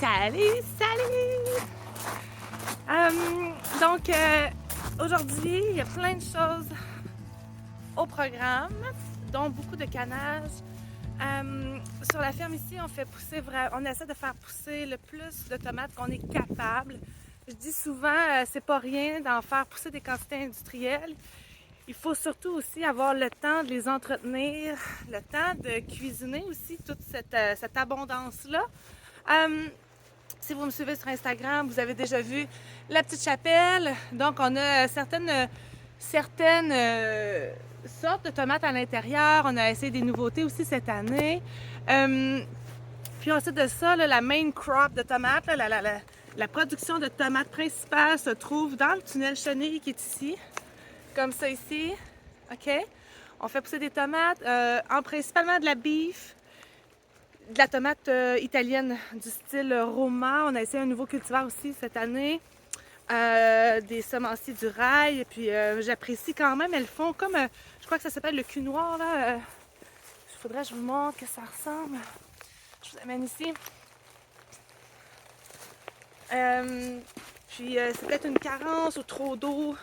Salut, salut! Aujourd'hui, il y a plein de choses au programme, dont beaucoup de canage. Sur la ferme ici, on essaie de faire pousser le plus de tomates qu'on est capable. Je dis souvent, c'est pas rien d'en faire pousser des quantités industrielles. Il faut surtout aussi avoir le temps de les entretenir, le temps de cuisiner aussi toute cette abondance-là. Si vous me suivez sur Instagram, vous avez déjà vu la petite chapelle. Donc, on a certaines sortes de tomates à l'intérieur. On a essayé des nouveautés aussi cette année. Puis ensuite de ça, là, la main crop de tomates, là, la production de tomates principale se trouve dans le tunnel chenille qui est ici, comme ça ici. OK? On fait pousser des tomates, principalement de la beef, de la tomate italienne du style Roma. On a essayé un nouveau cultivar aussi cette année. Des semenciers du rail. Et puis j'apprécie quand même. Elles font comme, je crois que ça s'appelle le cul noir. Là. Il faudrait que je vous montre que ça ressemble. Je vous amène ici. C'est peut-être une carence ou trop d'eau.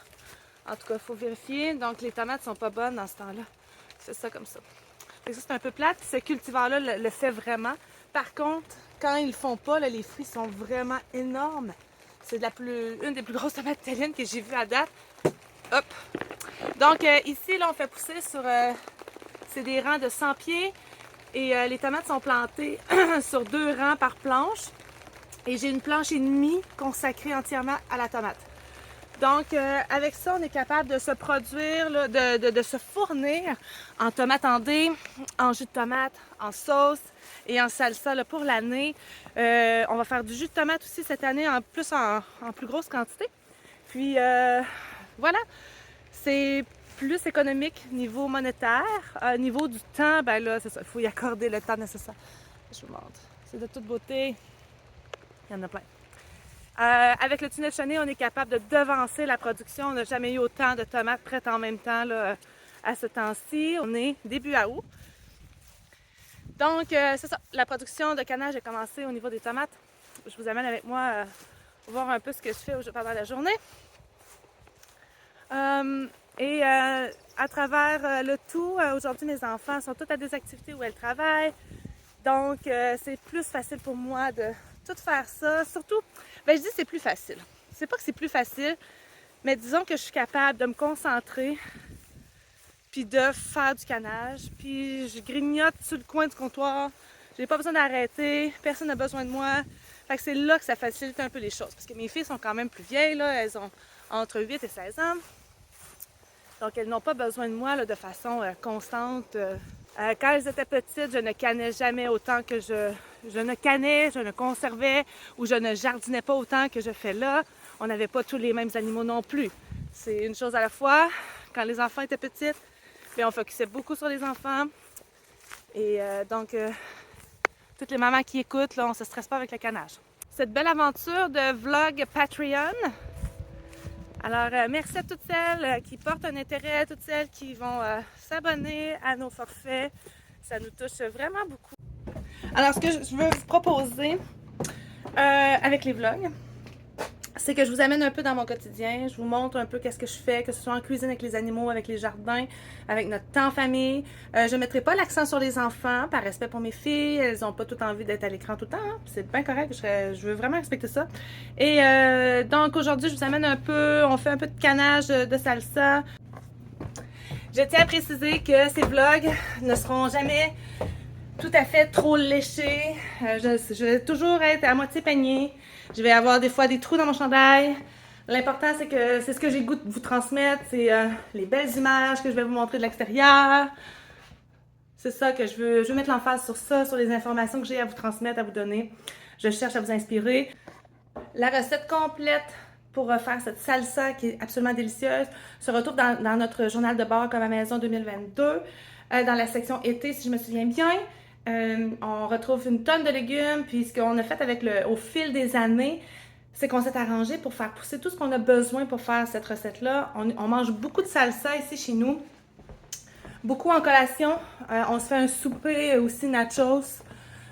En tout cas, il faut vérifier. Donc les tomates sont pas bonnes dans ce temps-là. C'est ça comme ça. Ça, c'est un peu plate. Ce cultivar-là le fait vraiment. Par contre, quand ils le font pas, là, les fruits sont vraiment énormes. C'est une des plus grosses tomates italiennes que j'ai vues à date. Hop! Donc ici, là, on fait pousser sur... c'est des rangs de 100 pieds. Et les tomates sont plantées sur 2 rangs par planche. Et j'ai une planche et demie consacrée entièrement à la tomate. Donc, avec ça, on est capable de se produire, là, de se fournir en tomates en dés, en jus de tomate, en sauce et en salsa là, pour l'année. On va faire du jus de tomate aussi cette année, en plus en plus grosse quantité. Puis, voilà, c'est plus économique niveau monétaire. Niveau du temps, ben là, c'est ça, il faut y accorder le temps nécessaire. Je vous montre. C'est de toute beauté. Il y en a plein. Avec le tunnel chenille, on est capable de devancer la production. On n'a jamais eu autant de tomates prêtes en même temps là, à ce temps-ci. On est début août. Donc, c'est ça. La production de canage a commencé au niveau des tomates. Je vous amène avec moi voir un peu ce que je fais pendant la journée. À travers le tout, aujourd'hui, mes enfants sont tous à des activités où elles travaillent. Donc, c'est plus facile pour moi de tout faire ça. Surtout, je dis c'est plus facile. C'est pas que c'est plus facile, mais disons que je suis capable de me concentrer puis de faire du canage. Puis je grignote sur le coin du comptoir. J'ai pas besoin d'arrêter. Personne n'a besoin de moi. Fait que c'est là que ça facilite un peu les choses. Parce que mes filles sont quand même plus vieilles, là. Elles ont entre 8 et 16 ans. Donc, elles n'ont pas besoin de moi là, de façon constante. Quand elles étaient petites, je ne cannais jamais autant que je ne cannais, je ne conservais ou je ne jardinais pas autant que je fais là. On n'avait pas tous les mêmes animaux non plus. C'est une chose à la fois. Quand les enfants étaient petites, bien, on focusait beaucoup sur les enfants. Et donc, toutes les mamans qui écoutent, là, on ne se stresse pas avec le canage. Cette belle aventure de vlog Patreon. Alors, merci à toutes celles qui portent un intérêt, à toutes celles qui vont s'abonner à nos forfaits. Ça nous touche vraiment beaucoup. Alors, ce que je veux vous proposer avec les vlogs, c'est que je vous amène un peu dans mon quotidien. Je vous montre un peu qu'est-ce que je fais, que ce soit en cuisine avec les animaux, avec les jardins, avec notre temps en famille. Je ne mettrai pas l'accent sur les enfants, par respect pour mes filles. Elles n'ont pas tout envie d'être à l'écran tout le temps. Hein? C'est bien correct. Je veux vraiment respecter ça. Et donc, aujourd'hui, je vous amène un peu, on fait un peu de canage de salsa. Je tiens à préciser que ces vlogs ne seront jamais tout à fait trop léchés. Je vais toujours être à moitié peignée. Je vais avoir des fois des trous dans mon chandail. L'important, c'est que c'est ce que j'ai le goût de vous transmettre. C'est les belles images que je vais vous montrer de l'extérieur. C'est ça que je veux mettre l'emphase sur ça, sur les informations que j'ai à vous transmettre, à vous donner. Je cherche à vous inspirer. La recette complète pour faire cette salsa qui est absolument délicieuse se retrouve dans notre journal de bord comme à maison 2022, dans la section été, si je me souviens bien. On retrouve une tonne de légumes, puis ce qu'on a fait au fil des années, c'est qu'on s'est arrangé pour faire pousser tout ce qu'on a besoin pour faire cette recette-là. On mange beaucoup de salsa ici chez nous, beaucoup en collation. On se fait un souper aussi nachos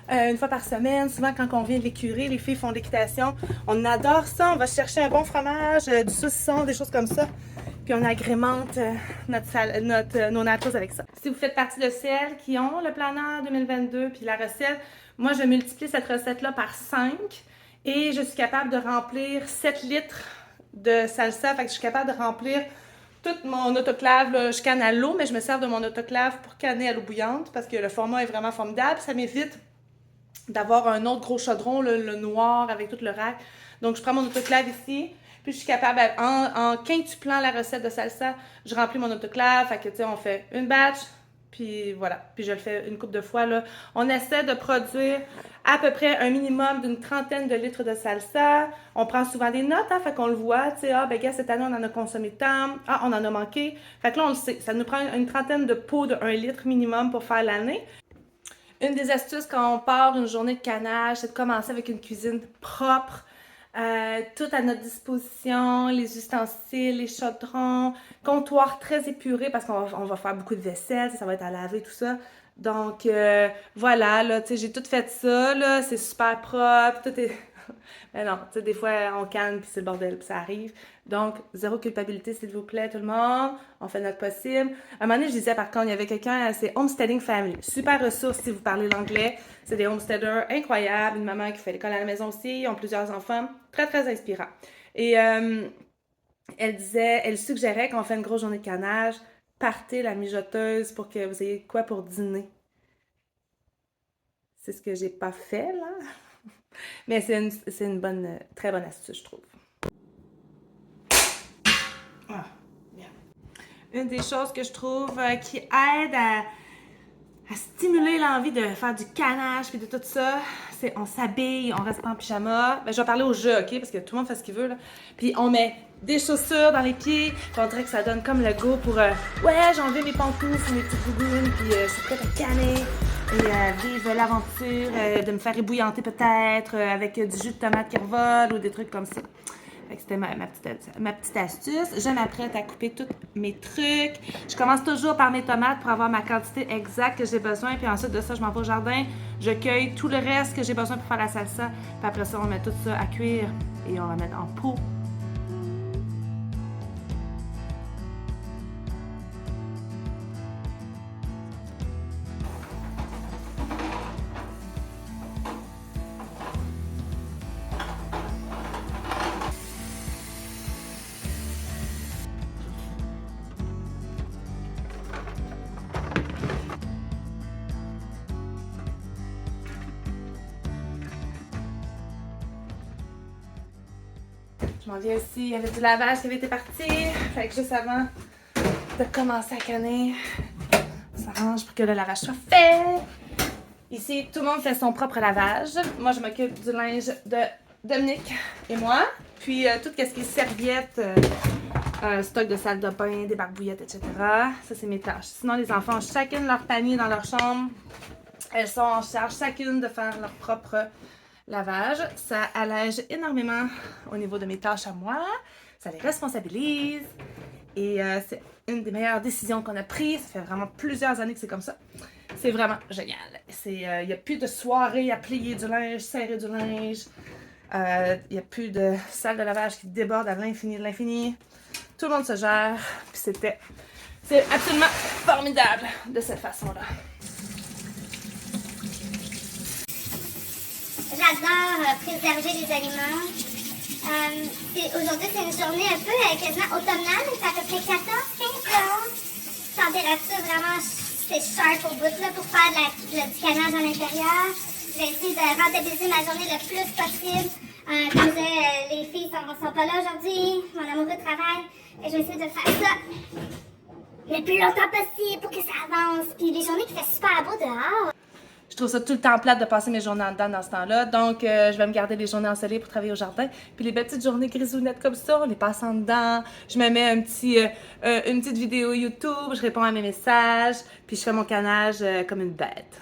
une fois par semaine. Souvent, quand on vient de l'écurie, les filles font de l'équitation. On adore ça. On va chercher un bon fromage, du saucisson, des choses comme ça. Puis on agrémente nos nachos avec ça. Si vous faites partie de celles qui ont le planeur 2022 puis la recette, moi, je multiplie cette recette-là par 5 et je suis capable de remplir 7 litres de salsa. Fait que je suis capable de remplir toute mon autoclave. Là, je canne à l'eau, mais je me sers de mon autoclave pour canner à l'eau bouillante parce que le format est vraiment formidable. Ça m'évite d'avoir un autre gros chaudron, le noir avec tout le rack. Donc, je prends mon autoclave ici. Puis, je suis capable, en quintuplant la recette de salsa, je remplis mon autoclave. Fait que, tu sais, on fait une batch, puis voilà. Puis, je le fais une couple de fois, là. On essaie de produire à peu près un minimum d'une 30aine de litres de salsa. On prend souvent des notes, hein, fait qu'on le voit. Tu sais, ah, ben, gars, cette année, on en a consommé tant. Ah, on en a manqué. Fait que là, on le sait. Ça nous prend une 30aine de pots de 1 litre minimum pour faire l'année. Une des astuces quand on part une journée de canage, c'est de commencer avec une cuisine propre. Tout à notre disposition, les ustensiles, les chaudrons, comptoir très épuré parce qu'on va faire beaucoup de vaisselle, ça va être à laver, tout ça. Donc, voilà, là, tu sais, j'ai tout fait ça, là, c'est super propre, tout est... Mais non, tu sais, des fois, on canne, puis c'est le bordel, puis ça arrive. Donc, zéro culpabilité, s'il vous plaît, tout le monde. On fait notre possible. À un moment donné, je disais, par contre, il y avait quelqu'un, c'est Homesteading Family. Super ressource si vous parlez l'anglais. C'est des homesteaders incroyables. Une maman qui fait l'école à la maison aussi. Ils ont plusieurs enfants. Très, très inspirant. Et elle disait, elle suggérait qu'on fait une grosse journée de canage, partez la mijoteuse pour que vous ayez quoi pour dîner. C'est ce que j'ai pas fait, là. Mais c'est une bonne, très bonne astuce, je trouve. Ah, bien. Une des choses que je trouve qui aide à stimuler l'envie de faire du canage puis de tout ça, c'est on s'habille, on reste pas en pyjama. Ben, je vais parler au jeu, ok? Parce que tout le monde fait ce qu'il veut, là. Puis on met des chaussures dans les pieds, puis on dirait que ça donne comme le go pour ouais, j'ai enlevé mes pantoufles, mes petites boubounes, puis je suis prête à canner. Et vivre l'aventure, de me faire ébouillanter peut-être avec du jus de tomate qui revole ou des trucs comme ça. Fait que c'était ma petite astuce. Je m'apprête à couper tous mes trucs. Je commence toujours par mes tomates pour avoir ma quantité exacte que j'ai besoin. Puis ensuite de ça, je m'en vais au jardin. Je cueille tout le reste que j'ai besoin pour faire la salsa. Puis après ça, on met tout ça à cuire et on va mettre en pot. Je m'en viens aussi, il y avait du lavage qui avait été parti. Fait que juste avant de commencer à canner, on s'arrange pour que le lavage soit fait. Ici, tout le monde fait son propre lavage. Moi, je m'occupe du linge de Dominique et moi. Puis, tout ce qui est serviettes, stock de salle de bain, des barbouillettes, etc. Ça, c'est mes tâches. Sinon, les enfants ont chacune leur panier dans leur chambre. Elles sont en charge chacune de faire leur propre lavage. Ça allège énormément au niveau de mes tâches à moi. Ça les responsabilise. Et c'est une des meilleures décisions qu'on a prises. Ça fait vraiment plusieurs années que c'est comme ça. C'est vraiment génial. Il n'y a plus de soirée à plier du linge, serrer du linge. Il n'y a plus de salle de lavage qui déborde à l'infini de l'infini. Tout le monde se gère. Puis c'est absolument formidable de cette façon-là. J'adore préserver les aliments. Aujourd'hui, c'est une journée un peu quasiment automnale. Il fait à peu près 14-15 dehors. Température vraiment, c'est sharp au bout là, pour faire du canage à l'intérieur. Je vais essayer de rentabiliser ma journée le plus possible. Comme les filles sont pas là aujourd'hui. Mon amoureux travaille. Et je vais essayer de faire ça le plus longtemps possible pour que ça avance. Puis les journées qui fait super beau dehors. Je trouve ça tout le temps plate de passer mes journées en dedans dans ce temps-là. Donc, je vais me garder les journées ensoleillées pour travailler au jardin. Puis les petites journées grisounettes comme ça, on les passe en dedans. Je me mets une petite vidéo YouTube, je réponds à mes messages, puis je fais mon canage comme une bête.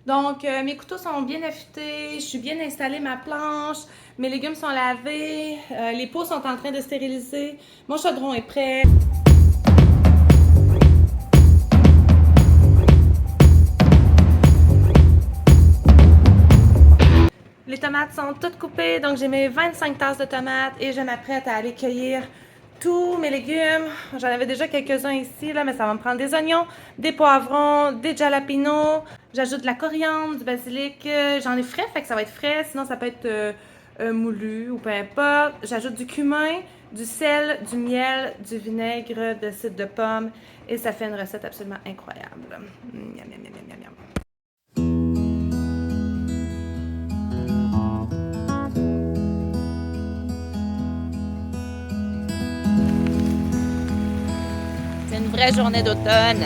Donc, mes couteaux sont bien affûtés, je suis bien installée ma planche, mes légumes sont lavés, les pots sont en train de stériliser, mon chaudron est prêt. Les tomates sont toutes coupées, donc j'ai mes 25 tasses de tomates et je m'apprête à aller cueillir tous mes légumes. J'en avais déjà quelques-uns ici, là, mais ça va me prendre des oignons, des poivrons, des jalapenos. J'ajoute de la coriandre, du basilic. J'en ai frais, fait que ça va être frais. Sinon, ça peut être moulu ou peu importe. J'ajoute du cumin, du sel, du miel, du vinaigre, de cidre de pomme. Et ça fait une recette absolument incroyable. Miam, miam, miam, miam, miam. C'est une vraie journée d'automne.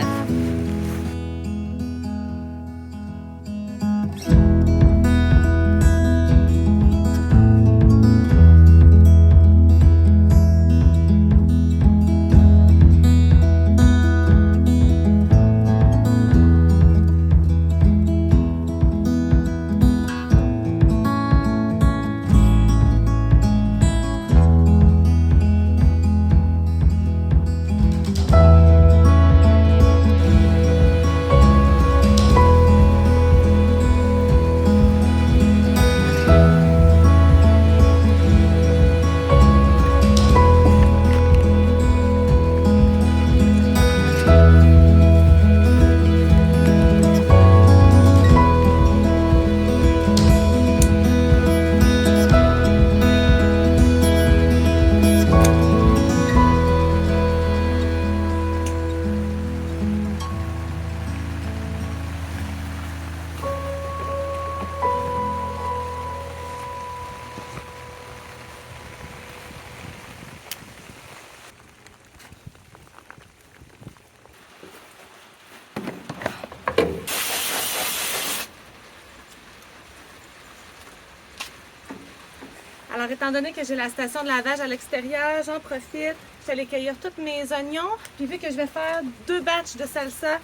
Alors, étant donné que j'ai la station de lavage à l'extérieur, j'en profite. Je suis allée cueillir tous mes oignons. Puis vu que je vais faire 2 batchs de salsa,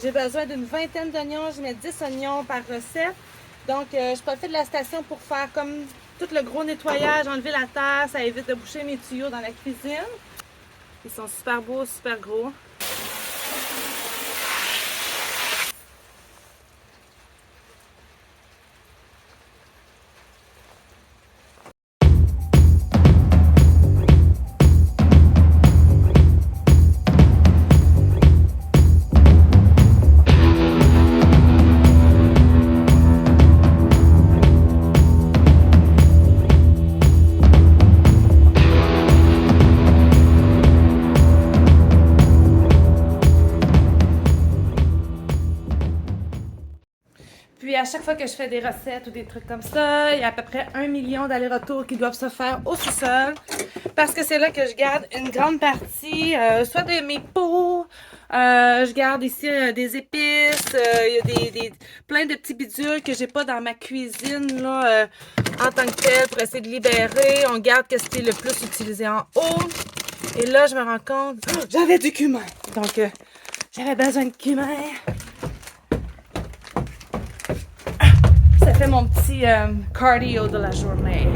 j'ai besoin d'une vingtaine d'oignons. Je mets 10 oignons par recette. Donc, je profite de la station pour faire comme tout le gros nettoyage, enlever la terre. Ça évite de boucher mes tuyaux dans la cuisine. Ils sont super beaux, super gros. Puis à chaque fois que je fais des recettes ou des trucs comme ça, il y a à peu près 1 million d'allers-retours qui doivent se faire au sous-sol. Parce que c'est là que je garde une grande partie, soit de mes pots, je garde ici des épices, il y a plein de petits bidules que j'ai pas dans ma cuisine là, en tant que telle pour essayer de libérer. On garde ce qui est le plus utilisé en haut. Et là, je me rends compte, j'avais du cumin. Donc, j'avais besoin de cumin. Ça fait mon petit cardio de la journée.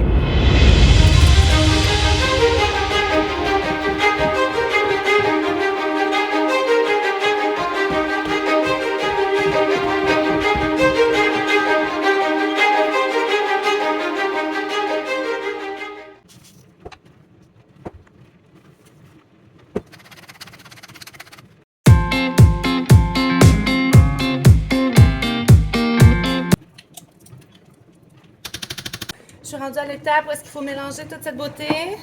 Je suis rendue à l'étape où est-ce qu'il faut mélanger toute cette beauté.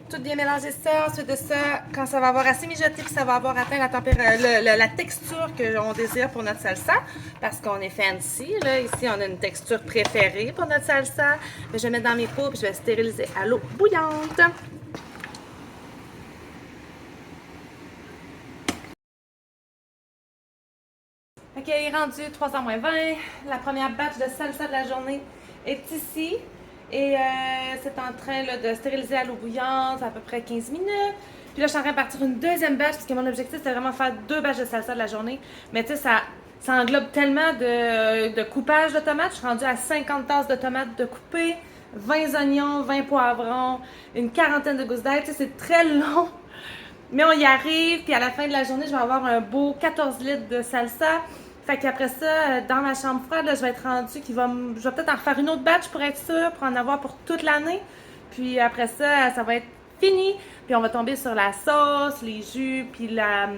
Tout bien mélanger ça. Ensuite de ça, quand ça va avoir assez mijoté puis ça va avoir atteint la texture qu'on désire pour notre salsa, parce qu'on est fancy, là. Ici, on a une texture préférée pour notre salsa. Je vais mettre dans mes pots puis je vais stériliser à l'eau bouillante. Ok, il est rendu 3h moins 20. La première batch de salsa de la journée est ici. Et c'est en train là, de stériliser à l'eau bouillante, à peu près 15 minutes. Puis là, je suis en train de partir une deuxième batch, parce que mon objectif, c'est vraiment faire 2 batches de salsa de la journée. Mais tu sais, ça englobe tellement de coupage de tomates. Je suis rendue à 50 tasses de tomates de coupées, 20 oignons, 20 poivrons, une quarantaine de gousses d'ail. Tu sais, c'est très long. Mais on y arrive, puis à la fin de la journée, je vais avoir un beau 14 litres de salsa. Fait qu'après ça, dans ma chambre froide, là, je vais être rendue je vais peut-être en refaire une autre batch pour être sûre, pour en avoir pour toute l'année. Puis après ça, ça va être fini. Puis on va tomber sur la sauce, les jus, puis la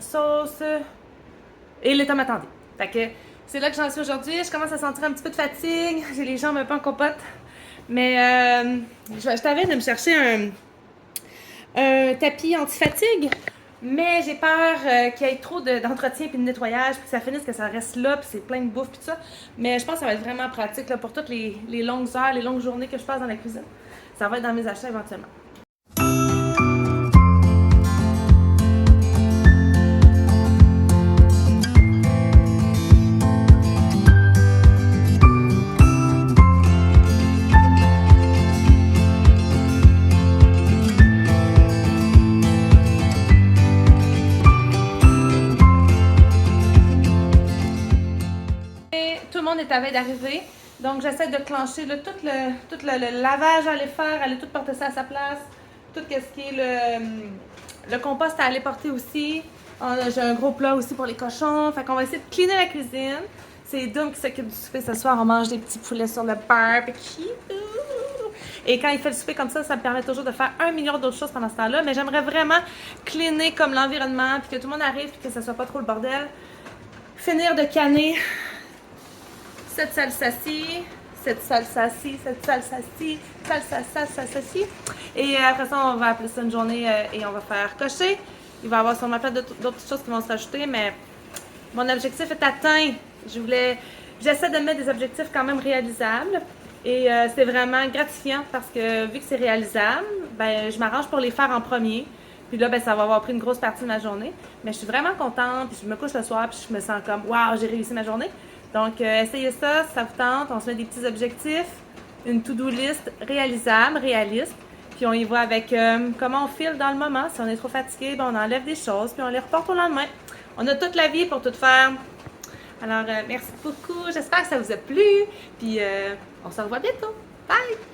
sauce et les tomates en vie. Fait que c'est là que j'en suis aujourd'hui. Je commence à sentir un petit peu de fatigue. J'ai les jambes un peu en compote. Mais je t'avais de me chercher un tapis anti-fatigue. Mais j'ai peur qu'il y ait trop d'entretien puis de nettoyage, puis que ça finisse, que ça reste là, puis c'est plein de bouffe, puis tout ça. Mais je pense que ça va être vraiment pratique là, pour toutes les longues heures, les longues journées que je passe dans la cuisine. Ça va être dans mes achats éventuellement. Tout le monde est à veille d'arriver. Donc, j'essaie de clencher là, tout le lavage à aller faire, aller tout porter ça à sa place. Tout ce qui est le compost à aller porter aussi. J'ai un gros plat aussi pour les cochons. Fait qu'on va essayer de cleaner la cuisine. C'est Doom qui s'occupe du souper ce soir. On mange des petits poulets sur le barbecue. Et quand il fait le souper comme ça me permet toujours de faire 1 million d'autres choses pendant ce temps-là. Mais j'aimerais vraiment cleaner comme l'environnement, puis que tout le monde arrive, puis que ça soit pas trop le bordel. Finir de canner cette salsa-ci, cette salsa-ci, cette salsa-ci, salsa-ci. Et après ça, on va appeler ça une journée et on va faire cocher. Il va y avoir sûrement plein d'autres choses qui vont se rajouter, mais mon objectif est atteint. J'essaie de mettre des objectifs quand même réalisables. Et c'est vraiment gratifiant parce que vu que c'est réalisable, ben, je m'arrange pour les faire en premier. Puis là, ben, ça va avoir pris une grosse partie de ma journée. Mais je suis vraiment contente. Puis je me couche le soir, puis je me sens comme « Wow, j'ai réussi ma journée ». Donc, essayez ça si ça vous tente. On se met des petits objectifs, une to-do list réalisable, réaliste. Puis on y va avec comment on file dans le moment. Si on est trop fatigué, ben, on enlève des choses, puis on les reporte au lendemain. On a toute la vie pour tout faire. Alors, merci beaucoup. J'espère que ça vous a plu. Puis, on se revoit bientôt. Bye!